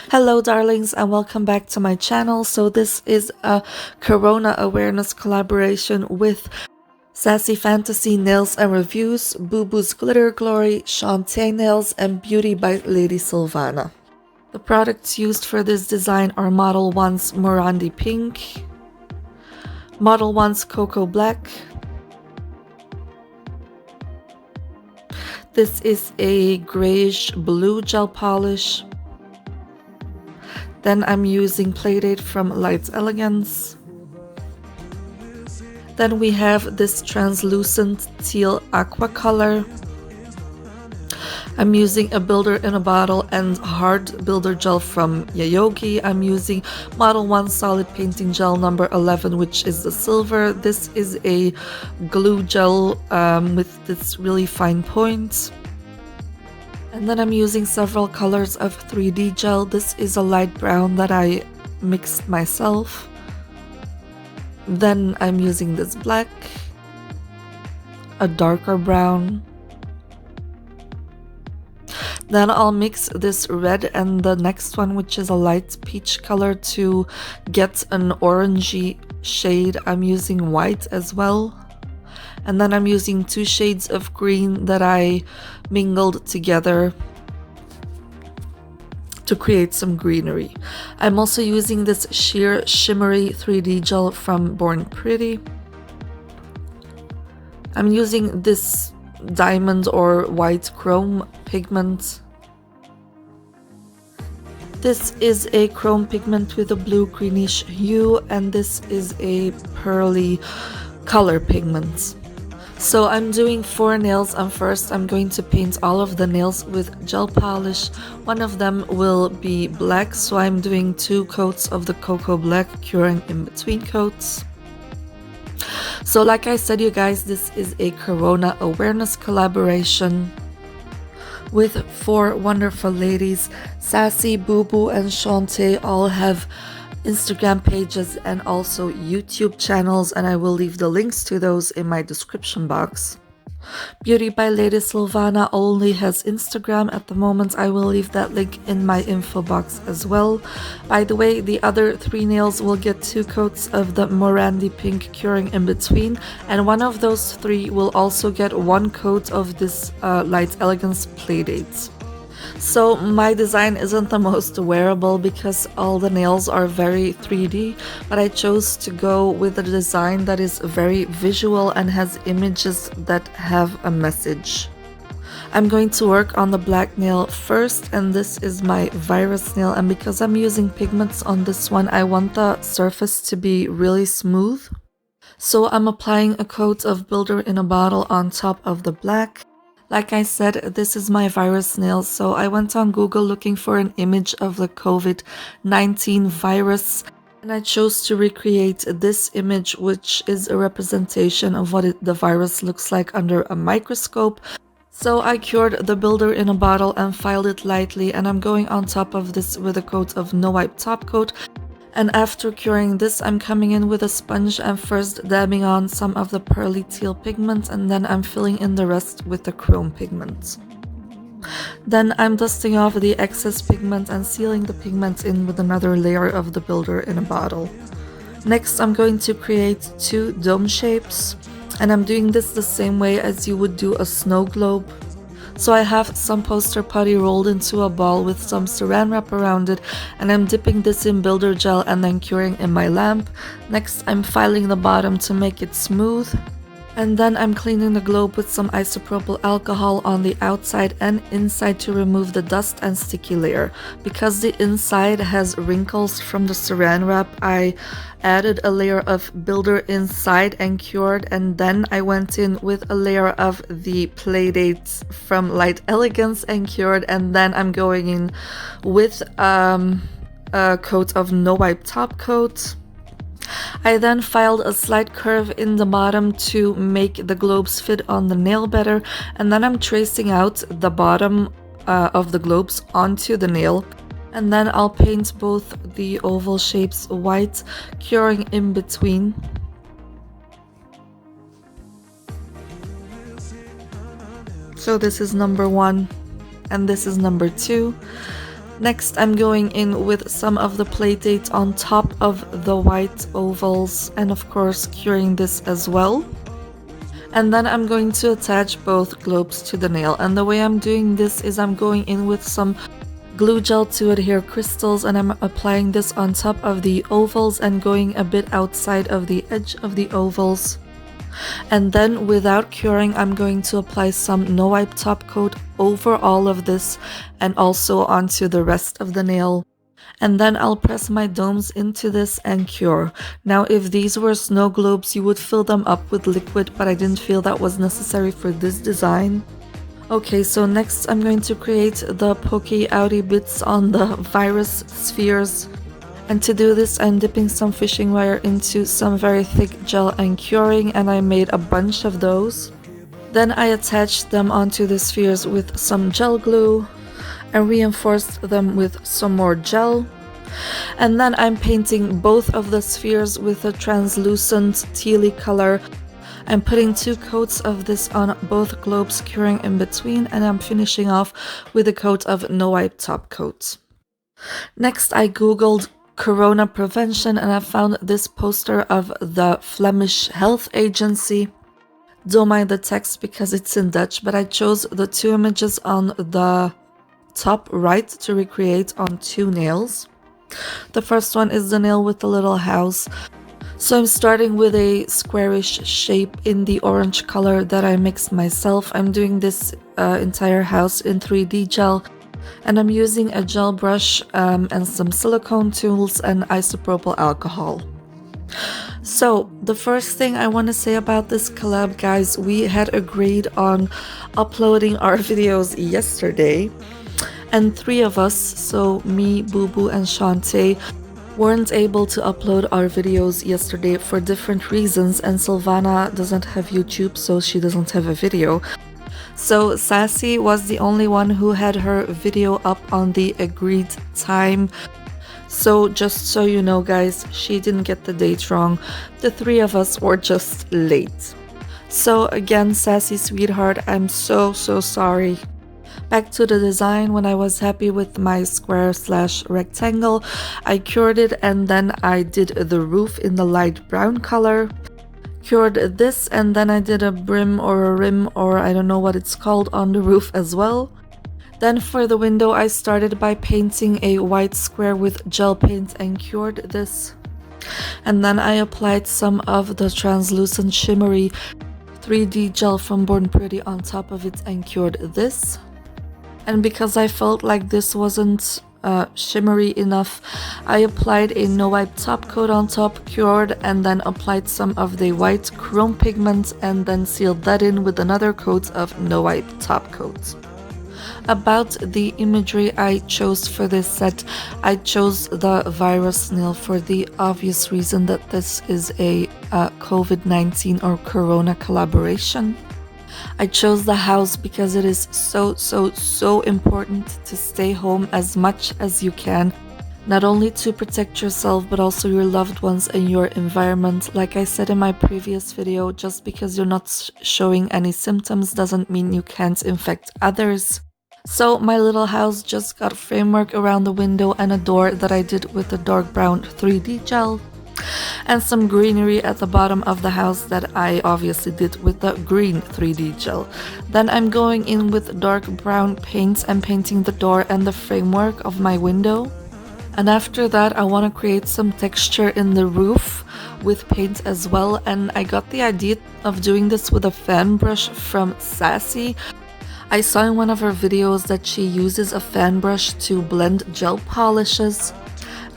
Hello darlings and welcome back to my channel. So this is a Corona awareness collaboration with Sassyfantasie Nails and Reviews, Boo Boo's Glitter Glory, Chonté Nailz, and Beauty by Lady Silvana. The products used for this design are Model 1's Morandi Pink, Model 1's Cocoa Black. This is a grayish blue gel polish. Then I'm using Playdate from Light Elegance. Then we have this translucent teal aqua color. I'm using a builder in a bottle and hard builder gel from Yayoge. I'm using Model 1 solid painting gel number 11, which is the silver. This is a glue gel with this really fine point. And then I'm using several colors of 3D gel. This is a light brown that I mixed myself. Then I'm using this black, a darker brown. Then I'll mix this red and the next one, which is a light peach color, to get an orangey shade. I'm using white as well. And then I'm using two shades of green that I mingled together to create some greenery. I'm also using this sheer shimmery 3D gel from Born Pretty. I'm using this diamond or white chrome pigment. This is a chrome pigment with a blue greenish hue, and this is a pearly color pigment. So I'm doing 4 nails, and first I'm going to paint all of the nails with gel polish. One of them will be black, so I'm doing 2 coats of the Cocoa Black, curing in between coats. So like I said, you guys, this is a Corona awareness collaboration with 4 wonderful ladies. Sassy, Boo Boo, and Chonté all have Instagram pages and also YouTube channels, and I will leave the links to those in my description box. Beauty by Lady Silvana only has Instagram at the moment. I will leave that link in my info box as well. By the way, the other 3 nails will get 2 coats of the Morandi Pink curing in between, and one of those 3 will also get 1 coat of this Light Elegance Playdate. So my design isn't the most wearable because all the nails are very 3D, but I chose to go with a design that is very visual and has images that have a message. I'm going to work on the black nail first, and this is my virus nail, and because I'm using pigments on this one, I want the surface to be really smooth. So I'm applying a coat of builder in a bottle on top of the black. Like I said, this is my virus nail, so I went on Google looking for an image of the COVID-19 virus, and I chose to recreate this image, which is a representation of what the virus looks like under a microscope. So I cured the builder in a bottle and filed it lightly, and I'm going on top of this with a coat of no wipe top coat. And after curing this, I'm coming in with a sponge and first dabbing on some of the pearly teal pigment, and then I'm filling in the rest with the chrome pigment. Then I'm dusting off the excess pigment and sealing the pigment in with another layer of the builder in a bottle. Next, I'm going to create 2 dome shapes, and I'm doing this the same way as you would do a snow globe. So I have some poster putty rolled into a ball with some saran wrap around it, and I'm dipping this in builder gel and then curing in my lamp. Next, I'm filing the bottom to make it smooth. And then I'm cleaning the globe with some isopropyl alcohol on the outside and inside to remove the dust and sticky layer. Because the inside has wrinkles from the saran wrap, I added a layer of builder inside and cured, and then I went in with a layer of the Playdates from Light Elegance and cured, and then I'm going in with a coat of no wipe top coat. I then filed a slight curve in the bottom to make the globes fit on the nail better, and then I'm tracing out the bottom of the globes onto the nail, and then I'll paint both the oval shapes white, curing in between. So this is number 1 and this is number 2. Next, I'm going in with some of the play date on top of the white ovals and of course curing this as well. And then I'm going to attach both globes to the nail, and the way I'm doing this is I'm going in with some glue gel to adhere crystals, and I'm applying this on top of the ovals and going a bit outside of the edge of the ovals. And then without curing, I'm going to apply some no wipe top coat over all of this and also onto the rest of the nail. And then I'll press my domes into this and cure. Now if these were snow globes, you would fill them up with liquid, but I didn't feel that was necessary for this design. Okay, so next I'm going to create the pokey outy bits on the virus spheres. And to do this, I'm dipping some fishing wire into some very thick gel and curing, and I made a bunch of those. Then I attached them onto the spheres with some gel glue and reinforced them with some more gel. And then I'm painting both of the spheres with a translucent tealy color. I'm putting 2 coats of this on both globes, curing in between, and I'm finishing off with a coat of no wipe top coat. Next, I googled corona prevention and I found this poster of the Flemish Health Agency. Don't mind the text because it's in Dutch, but I chose the 2 images on the top right to recreate on 2 nails. The first one is the nail with the little house. So I'm starting with a squarish shape in the orange color that I mixed myself. I'm doing this entire house in 3D gel. And I'm using a gel brush and some silicone tools and isopropyl alcohol. So the first thing I want to say about this collab, guys, we had agreed on uploading our videos yesterday, and 3 of us, so me, Boo Boo and Chonté, weren't able to upload our videos yesterday for different reasons, and Silvana doesn't have YouTube, so she doesn't have a video. So Sassy was the only one who had her video up on the agreed time. So just so you know, guys, she didn't get the date wrong. The 3 of us were just late. So again, Sassy sweetheart, I'm so sorry. Back to the design. When I was happy with my square/rectangle, I cured it, and then I did the roof in the light brown color. Cured this, and then I did a brim or a rim, or I don't know what it's called, on the roof as well. Then for the window, I started by painting a white square with gel paint and cured this. And then I applied some of the translucent shimmery 3D gel from Born Pretty on top of it and cured this. And because I felt like this wasn't shimmery enough, I applied a no wipe top coat on top, cured, and then applied some of the white chrome pigment and then sealed that in with another coat of no wipe top coat. About the imagery I chose for this set, I chose the virus nail for the obvious reason that this is a COVID-19 or corona collaboration. I chose the house because it is so important to stay home as much as you can, not only to protect yourself but also your loved ones and your environment. Like I said in my previous video, just because you're not showing any symptoms doesn't mean you can't infect others. So my little house just got framework around the window and a door that I did with the dark brown 3D gel. And some greenery at the bottom of the house that I obviously did with the green 3D gel. Then I'm going in with dark brown paints and painting the door and the framework of my window. And after that I want to create some texture in the roof with paint as well, and I got the idea of doing this with a fan brush from Sassy. I saw in one of her videos that she uses a fan brush to blend gel polishes.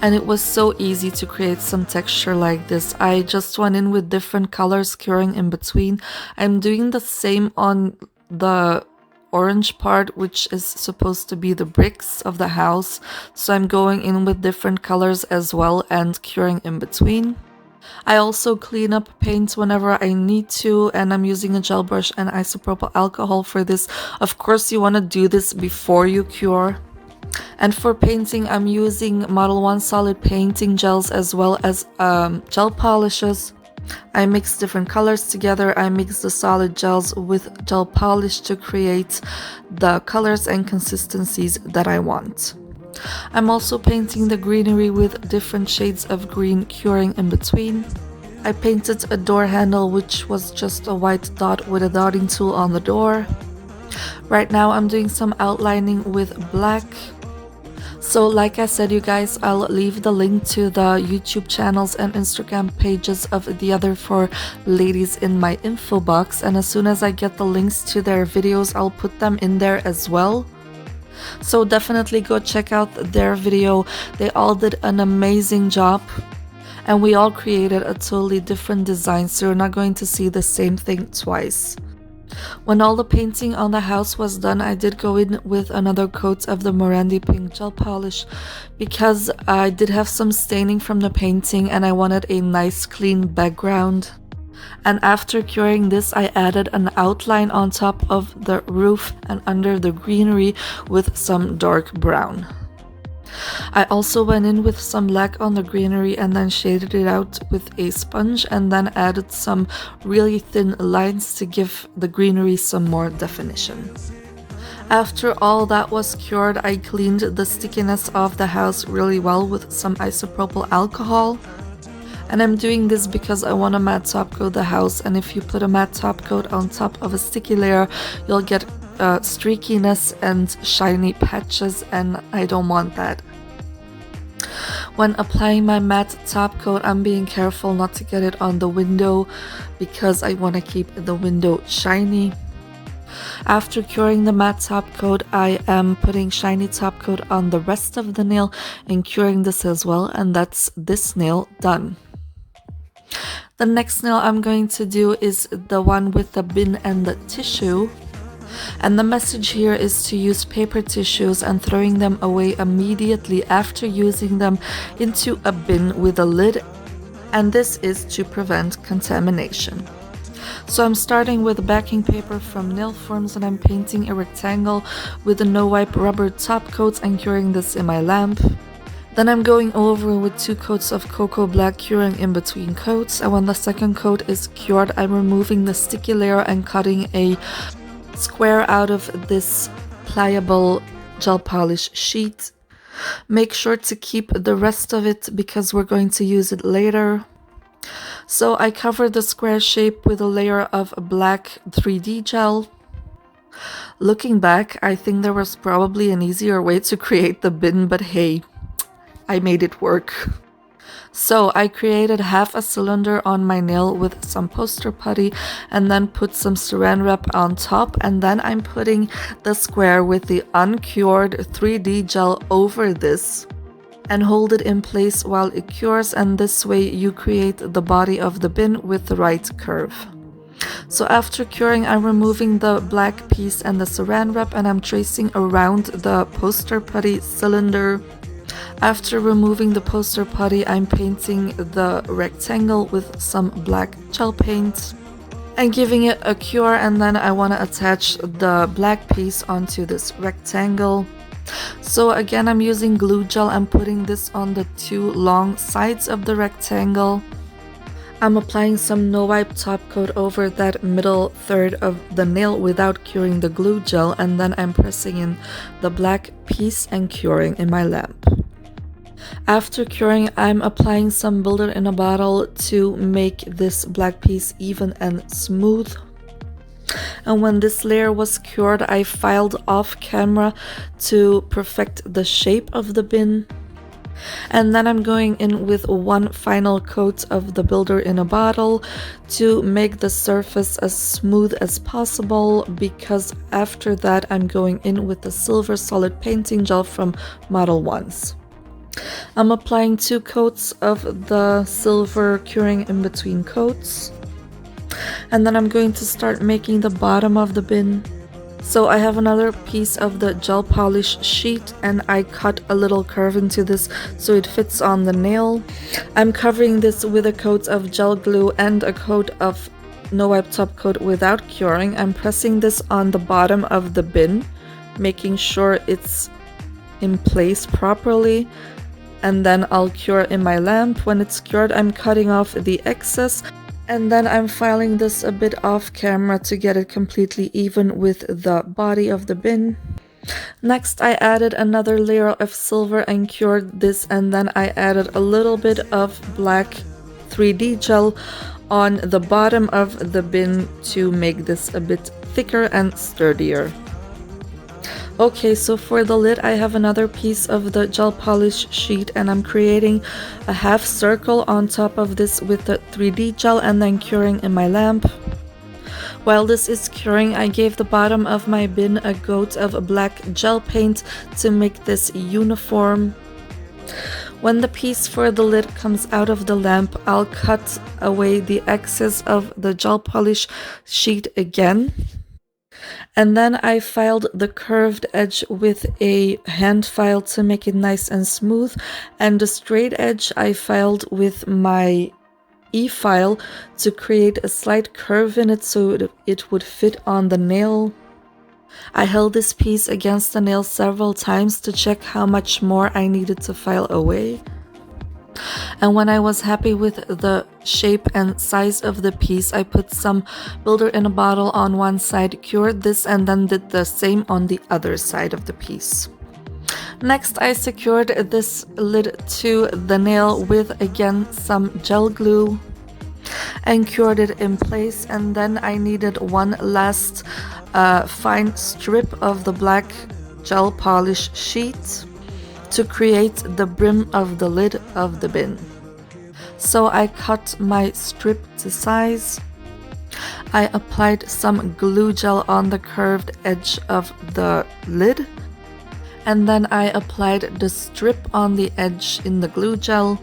And it was so easy to create some texture like this. I just went in with different colors, curing in between. I'm doing the same on the orange part, which is supposed to be the bricks of the house. So I'm going in with different colors as well and curing in between. I also clean up paint whenever I need to, and I'm using a gel brush and isopropyl alcohol for this. Of course, you want to do this before you cure. And for painting, I'm using Model 1 solid painting gels as well as gel polishes. I mix different colors together. I mix the solid gels with gel polish to create the colors and consistencies that I want. I'm also painting the greenery with different shades of green, curing in between. I painted a door handle which was just a white dot with a dotting tool on the door. Right now I'm doing some outlining with black. So like I said, you guys, I'll leave the link to the YouTube channels and Instagram pages of the other 4 ladies in my info box, and as soon as I get the links to their videos, I'll put them in there as well. So definitely go check out their video. They all did an amazing job, and we all created a totally different design, so you're not going to see the same thing twice. When all the painting on the house was done, I did go in with another coat of the Morandi Pink gel polish because I did have some staining from the painting and I wanted a nice clean background. And after curing this, I added an outline on top of the roof and under the greenery with some dark brown. I also went in with some black on the greenery and then shaded it out with a sponge and then added some really thin lines to give the greenery some more definition. After all that was cured, I cleaned the stickiness of the house really well with some isopropyl alcohol. And I'm doing this because I want to matte top coat the house, and if you put a matte top coat on top of a sticky layer, you'll get streakiness and shiny patches, and I don't want that. When applying my matte top coat, I'm being careful not to get it on the window because I want to keep the window shiny. After curing the matte top coat, I am putting shiny top coat on the rest of the nail and curing this as well, and that's this nail done. The next nail I'm going to do is the one with the bin and the tissue. And the message here is to use paper tissues and throwing them away immediately after using them into a bin with a lid, and this is to prevent contamination. So I'm starting with backing paper from Nail Forms and I'm painting a rectangle with a no wipe rubber top coat and curing this in my lamp. Then I'm going over with 2 coats of cocoa black, curing in between coats, and when the second coat is cured, I'm removing the sticky layer and cutting a square out of this pliable gel polish sheet. Make sure to keep the rest of it because we're going to use it later. So I covered the square shape with a layer of black 3D gel. Looking back, I think there was probably an easier way to create the bin, but hey, I made it work. So I created half a cylinder on my nail with some poster putty and then put some saran wrap on top, and then I'm putting the square with the uncured 3D gel over this and hold it in place while it cures, and this way you create the body of the bin with the right curve. So after curing, I'm removing the black piece and the saran wrap and I'm tracing around the poster putty cylinder. After removing the poster putty, I'm painting the rectangle with some black gel paint and giving it a cure, and then I want to attach the black piece onto this rectangle. So again, I'm using glue gel and putting this on the 2 long sides of the rectangle. I'm applying some no wipe top coat over that middle third of the nail without curing the glue gel, and then I'm pressing in the black piece and curing in my lamp. After curing, I'm applying some builder in a bottle to make this black piece even and smooth. And when this layer was cured, I filed off camera to perfect the shape of the bin. And then I'm going in with 1 final coat of the builder in a bottle to make the surface as smooth as possible, because after that I'm going in with the silver solid painting gel from Model 1s. I'm applying 2 coats of the silver, curing in between coats. And then I'm going to start making the bottom of the bin. So I have another piece of the gel polish sheet and I cut a little curve into this so it fits on the nail. I'm covering this with a coat of gel glue and a coat of no wipe top coat without curing. I'm pressing this on the bottom of the bin, making sure it's in place properly, and then I'll cure in my lamp. When it's cured, I'm cutting off the excess. And then I'm filing this a bit off camera to get it completely even with the body of the bin. Next, I added another layer of silver and cured this, and then I added a little bit of black 3D gel on the bottom of the bin to make this a bit thicker and sturdier. Okay, so for the lid I have another piece of the gel polish sheet, and I'm creating a half circle on top of this with the 3D gel and then curing in my lamp. While this is curing, I gave the bottom of my bin a coat of black gel paint to make this uniform. When the piece for the lid comes out of the lamp, I'll cut away the excess of the gel polish sheet again. And then I filed the curved edge with a hand file to make it nice and smooth, and the straight edge I filed with my E-file to create a slight curve in it so it would fit on the nail. I held this piece against the nail several times to check how much more I needed to file away. And when I was happy with the shape and size of the piece, I put some builder in a bottle on one side, cured this, and then did the same on the other side of the piece. Next, I secured this lid to the nail with, again, some gel glue and cured it in place, and then I needed one last fine strip of the black gel polish sheet to create the brim of the lid of the bin. So I cut my strip to size. I applied some glue gel on the curved edge of the lid, and then I applied the strip on the edge in the glue gel.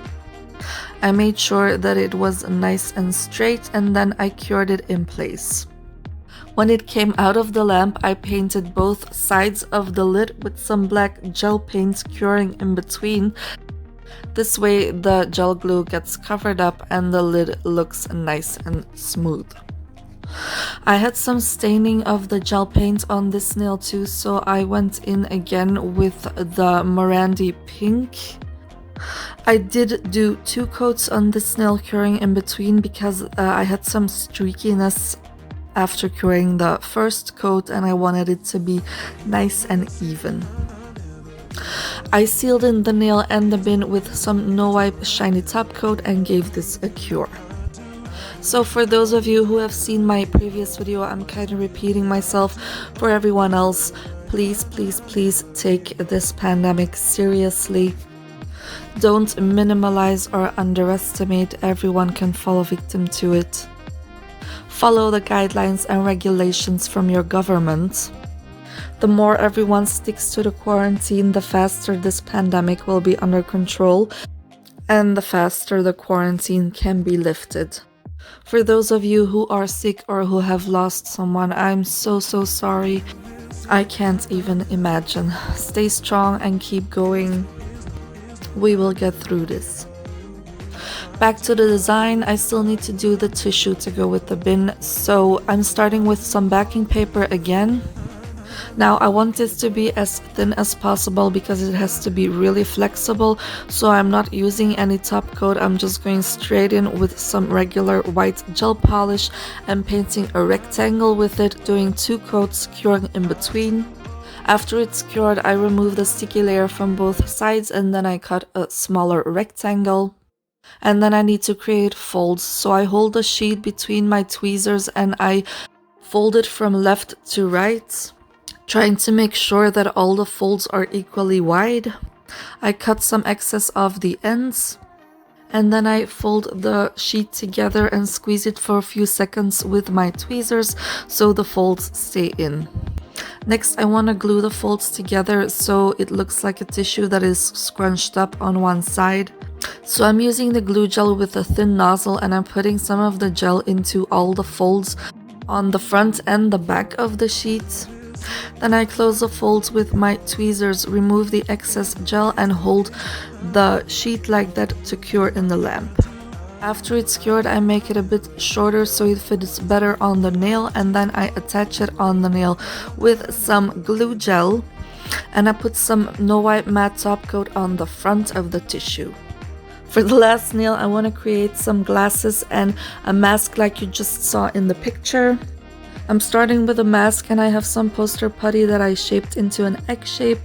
I made sure that it was nice and straight, and then I cured it in place. When it came out of the lamp, I painted both sides of the lid with some black gel paint, curing in between. This way the gel glue gets covered up and the lid looks nice and smooth. I had some staining of the gel paint on this nail too, so I went in again with the Morandi pink. I did do 2 coats on this nail, curing in between because I had some streakiness after curing the first coat and I wanted it to be nice and even. I sealed in the nail and the bin with some no wipe shiny top coat and gave this a cure. So for those of you who have seen my previous video, I'm kind of repeating myself. For everyone else, please take this pandemic seriously. Don't minimalize or underestimate. Everyone can fall victim to it. Follow the guidelines and regulations from your government. The more everyone sticks to the quarantine, the faster this pandemic will be under control, and the faster the quarantine can be lifted. For those of you who are sick or who have lost someone, I'm so sorry. I can't even imagine. Stay strong and keep going. We will get through this. Back to the design, I still need to do the tissue to go with the bin, so I'm starting with some backing paper again. Now I want this to be as thin as possible because it has to be really flexible, so I'm not using any top coat. I'm just going straight in with some regular white gel polish and painting a rectangle with it, doing 2 coats, curing in between. After it's cured, I remove the sticky layer from both sides and then I cut a smaller rectangle. And then I need to create folds, so I hold the sheet between my tweezers and I fold it from left to right, trying to make sure that all the folds are equally wide. I cut some excess off the ends, and then I fold the sheet together and squeeze it for a few seconds with my tweezers so the folds stay in. Next, I want to glue the folds together so it looks like a tissue that is scrunched up on one side. So I'm using the glue gel with a thin nozzle and I'm putting some of the gel into all the folds on the front and the back of the sheet. Then I close the folds with my tweezers, remove the excess gel and hold the sheet like that to cure in the lamp. After it's cured, I make it a bit shorter so it fits better on the nail, and then I attach it on the nail with some glue gel and I put some no wipe matte top coat on the front of the tissue. For the last nail, I want to create some glasses and a mask like you just saw in the picture. I'm starting with a mask, and I have some poster putty that I shaped into an egg shape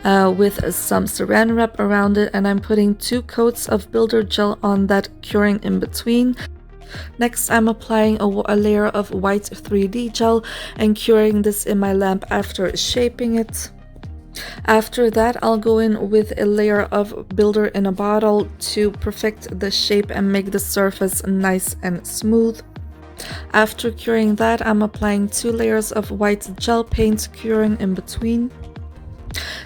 with some saran wrap around it, and I'm putting 2 coats of builder gel on that, curing in between. Next, I'm applying a layer of white 3D gel and curing this in my lamp after shaping it. After that, I'll go in with a layer of builder in a bottle to perfect the shape and make the surface nice and smooth. After curing that, I'm applying 2 layers of white gel paint, curing in between.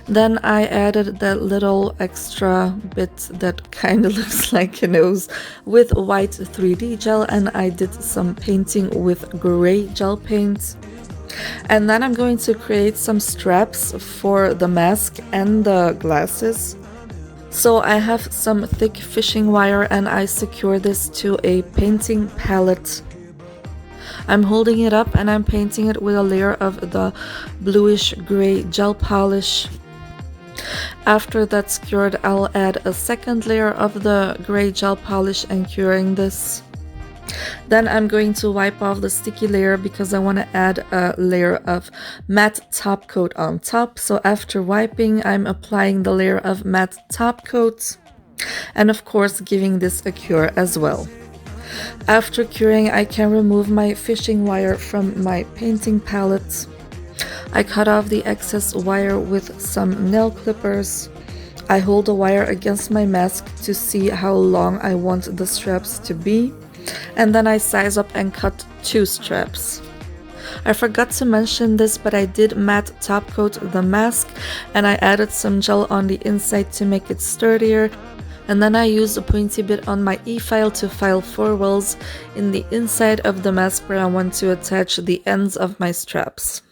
Then I added that little extra bit that kind of looks like a nose with white 3D gel, and I did some painting with gray gel paint. And then I'm going to create some straps for the mask and the glasses. So I have some thick fishing wire, and I secure this to a painting palette. I'm holding it up and I'm painting it with a layer of the bluish gray gel polish. After that's cured, I'll add a second layer of the gray gel polish and curing this. Then I'm going to wipe off the sticky layer because I want to add a layer of matte top coat on top. So after wiping, I'm applying the layer of matte top coat and of course giving this a cure as well. After curing, I can remove my fishing wire from my painting palette. I cut off the excess wire with some nail clippers. I hold the wire against my mask to see how long I want the straps to be, and then I size up and cut 2 straps. I forgot to mention this, but I did matte top coat the mask and I added some gel on the inside to make it sturdier. And then I used a pointy bit on my e-file to file 4 wells in the inside of the mask where I want to attach the ends of my straps.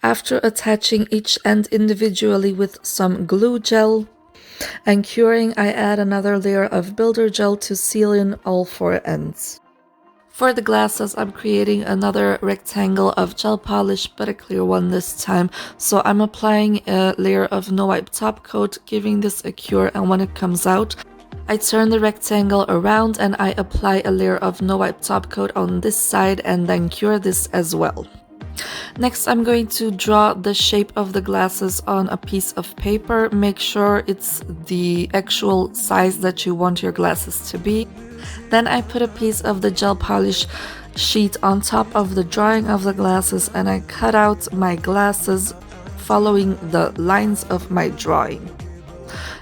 After attaching each end individually with some glue gel and curing, I add another layer of builder gel to seal in all 4 ends. For the glasses, I'm creating another rectangle of gel polish, but a clear one this time. So I'm applying a layer of no wipe top coat, giving this a cure, and when it comes out, I turn the rectangle around and I apply a layer of no wipe top coat on this side and then cure this as well. Next, I'm going to draw the shape of the glasses on a piece of paper. Make sure it's the actual size that you want your glasses to be. Then I put a piece of the gel polish sheet on top of the drawing of the glasses and I cut out my glasses following the lines of my drawing.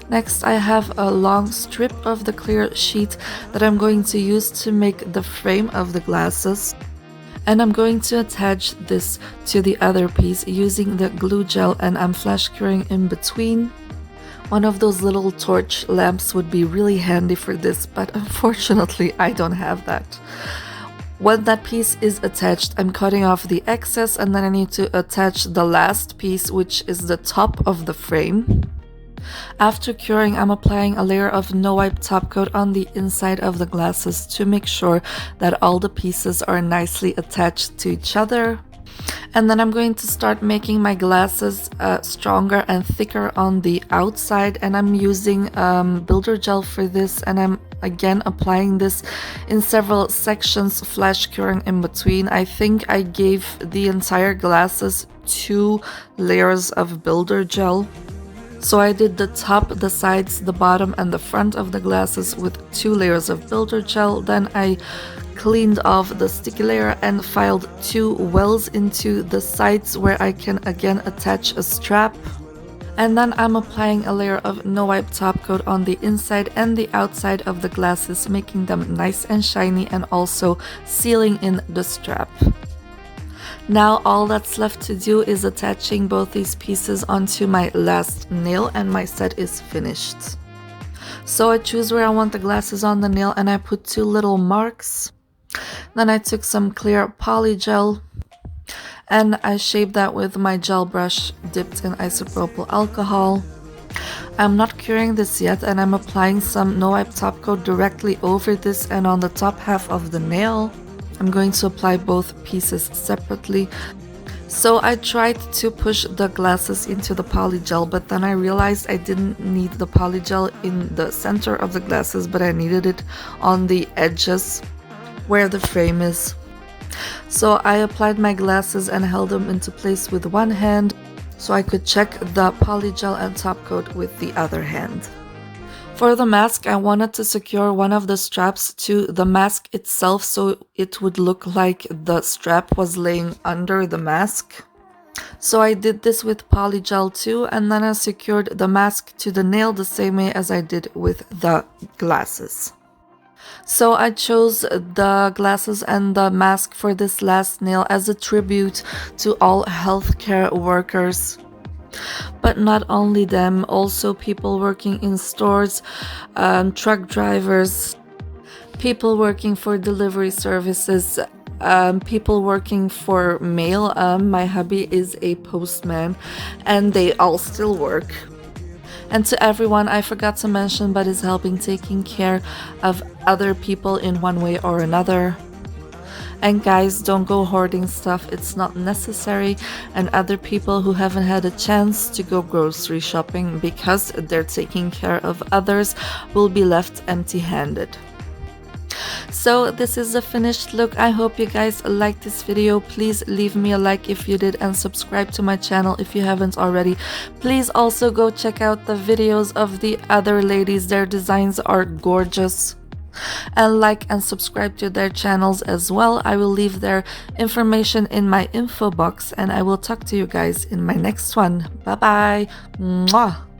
Next, I have a long strip of the clear sheet that I'm going to use to make the frame of the glasses. And I'm going to attach this to the other piece using the glue gel, and I'm flash curing in between. One of those little torch lamps would be really handy for this, but unfortunately I don't have that. When that piece is attached, I'm cutting off the excess and then I need to attach the last piece, which is the top of the frame. After curing, I'm applying a layer of no wipe top coat on the inside of the glasses to make sure that all the pieces are nicely attached to each other. And then I'm going to start making my glasses stronger and thicker on the outside, and I'm using builder gel for this, and I'm again applying this in several sections, flash curing in between. I think I gave the entire glasses 2 layers of builder gel. So I did the top, the sides, the bottom and the front of the glasses with 2 layers of builder gel. Then I cleaned off the sticky layer and filed 2 wells into the sides where I can again attach a strap. And then I'm applying a layer of no wipe top coat on the inside and the outside of the glasses, making them nice and shiny and also sealing in the strap. Now all that's left to do is attaching both these pieces onto my last nail and my set is finished. So I choose where I want the glasses on the nail and I put 2 little marks. Then I took some clear poly gel and I shaped that with my gel brush dipped in isopropyl alcohol. I'm not curing this yet and I'm applying some no wipe top coat directly over this and on the top half of the nail. I'm going to apply both pieces separately. So I tried to push the glasses into the poly gel, but then I realized I didn't need the poly gel in the center of the glasses, but I needed it on the edges where the frame is. So I applied my glasses and held them into place with one hand so I could check the polygel and top coat with the other hand. For the mask, I wanted to secure one of the straps to the mask itself so it would look like the strap was laying under the mask. So I did this with polygel too, and then I secured the mask to the nail the same way as I did with the glasses. So I chose the glasses and the mask for this last nail as a tribute to all healthcare workers. But not only them, also people working in stores, truck drivers, people working for delivery services, people working for mail. My hubby is a postman and they all still work. And to everyone I forgot to mention but is helping taking care of other people in one way or another. And guys, don't go hoarding stuff, it's not necessary, and other people who haven't had a chance to go grocery shopping because they're taking care of others will be left empty-handed. So this is the finished look. I hope you guys liked this video. Please leave me a like if you did and subscribe to my channel if you haven't already. Please also go check out the videos of the other ladies. Their designs are gorgeous. And like and subscribe to their channels as well. I will leave their information in my info box and I will talk to you guys in my next one. Bye bye. Mwah.